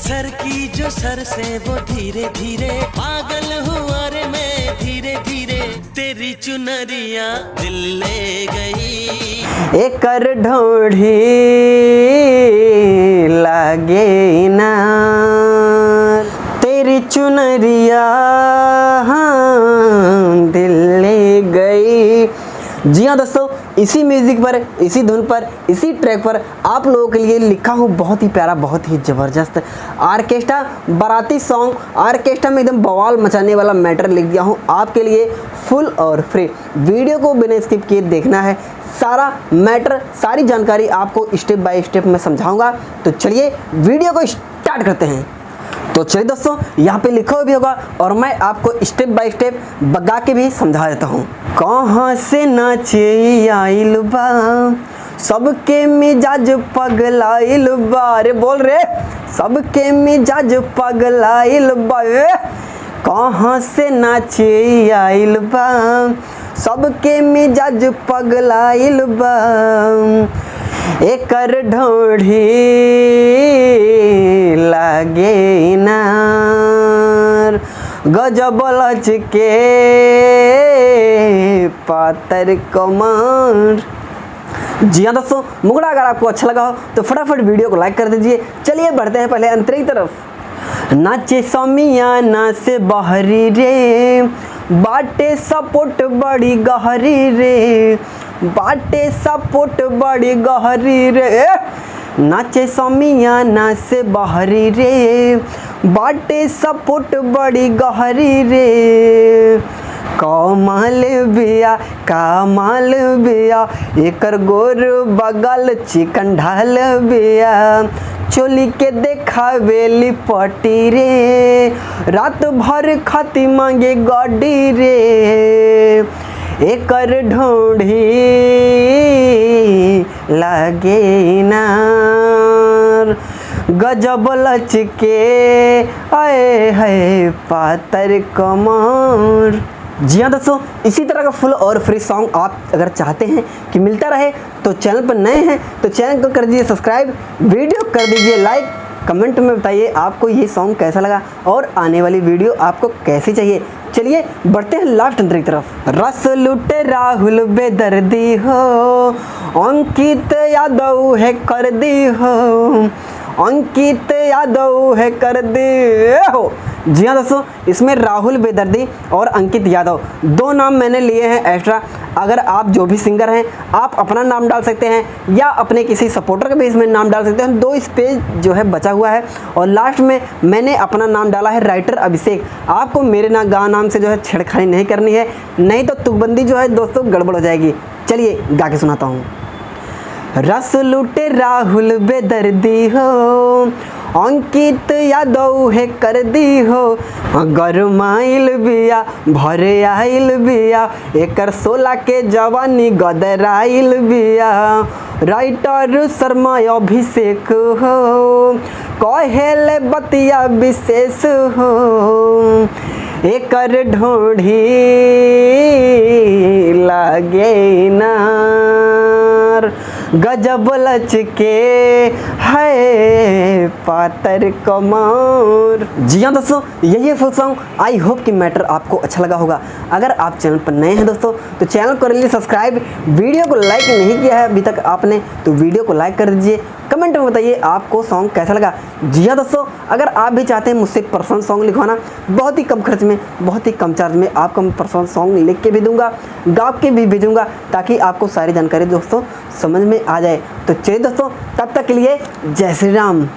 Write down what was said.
Sir की जो sir से वो धीरे धीरे पागल हुआ रे मैं धीरे धीरे तेरी चुनरिया दिल ले गई। एक कर ढोढ़ी लागे ना तेरी चुनरिया दिल ले गई। जी हाँ दोस्तों, इसी म्यूजिक पर, इसी धुन पर, इसी ट्रैक पर आप लोगों के लिए लिखा हूँ बहुत ही प्यारा, बहुत ही ज़बरदस्त ऑर्केस्ट्रा बाराती सॉन्ग। ऑर्केस्ट्रा में एकदम बवाल मचाने वाला मैटर लिख दिया हूँ आपके लिए फुल और फ्री। वीडियो को बिना स्किप किए देखना है, सारा मैटर, सारी जानकारी आपको स्टेप बाय स्टेप मैं समझाऊंगा। तो चलिए वीडियो को स्टार्ट करते हैं। तो चलिए दोस्तों, यहाँ पे लिखा भी होगा और मैं आपको स्टेप बाय स्टेप बगा के भी समझा देता हूँ। कहाँ से नाचे आइल बा सबके मिजाज पगलाइल बा रे, बोल रे, सबके मिजाज पगलाइल बा। कहाँ से नाचे आइल बा सबके मिजाज पगलाइल बा। एकर ढोढ़ी लागे नार गजब लचके पातर कमर। जी हाँ दोस्तों, मुगड़ा अगर आपको अच्छा लगा हो तो फटाफट वीडियो को लाइक कर दीजिए। चलिए बढ़ते हैं पहले अंतरी तरफ। नाचे समियाना से बहरी रे बाटे सपोर्ट बड़ी गहरी रे, बाटे सपोर्ट बड़ी गहरी रे। नाचे समियाना से बहरी रे बाटे सपोर्ट बड़ी गहरी रे। कमाल बिया कमाल बिया एकर गोर बगल चिकन ढाल बिया। चोली के देखावे लिपटी रे रात भर खाती मांगे गड्डी रे। एकर ढोढ़ी लागे नार गजब लचके आए है पातर कमर। जी हाँ दोस्तों, इसी तरह का फुल और फ्री सॉन्ग आप अगर चाहते हैं कि मिलता रहे तो चैनल पर नए हैं तो चैनल को कर दीजिए सब्सक्राइब, वीडियो कर दीजिए लाइक, कमेंट में बताइए आपको ये सॉन्ग कैसा लगा और आने वाली वीडियो आपको कैसी चाहिए। चलिए बढ़ते हैं लास्ट अंतरिक तरफ। रस लुटे राहुल बेदर्दी हो अंकित यादव है कर दी हो, अंकित यादव है कर दे हो। जी हाँ दोस्तों, इसमें राहुल बेदर्दी और अंकित यादव दो नाम मैंने लिए हैं एक्स्ट्रा। अगर आप जो भी सिंगर हैं आप अपना नाम डाल सकते हैं या अपने किसी सपोर्टर के भी इसमें नाम डाल सकते हैं। 2 स्पेस जो है बचा हुआ है और लास्ट में मैंने अपना नाम डाला है राइटर अभिषेक। आपको मेरे नाम से जो है छेड़खानी नहीं करनी है, नहीं तो तुकबंदी जो है दोस्तों गड़बड़ हो जाएगी। चलिए गा के सुनाता हूँ। रस लुटे राहुल बेदर्दी हो अंकित यादव है कर दी हो। गरमाइल बिया भरे आइल बिया एकर 16 के जवानी गदराइल बिया। राइटर शर्मा अभिषेक हो कहेले बतिया विशेष हो। एकर ढोढ़ी लागे नार गजब लचके है पातर कमर। जी हाँ दोस्तों, यही है फुल सॉन्ग। आई होप कि मैटर आपको अच्छा लगा होगा। अगर आप चैनल पर नए हैं दोस्तों तो चैनल को कर लीजिए सब्सक्राइब, वीडियो को लाइक नहीं किया है अभी तक आपने तो वीडियो को लाइक कर दीजिए। कमेंट में बताइए आपको सॉन्ग कैसा लगा। जी हाँ दोस्तों, अगर आप भी चाहते हैं मुझसे पर्सनल सॉन्ग लिखवाना, बहुत ही कम खर्च में, बहुत ही कम चार्ज में आपको मैं पर्सनल सॉन्ग लिख के भी दूंगा, गा के भी भेजूंगा ताकि आपको सारी जानकारी दोस्तों समझ में आ जाए। तो चलिए दोस्तों, तब तक के लिए जय श्री राम।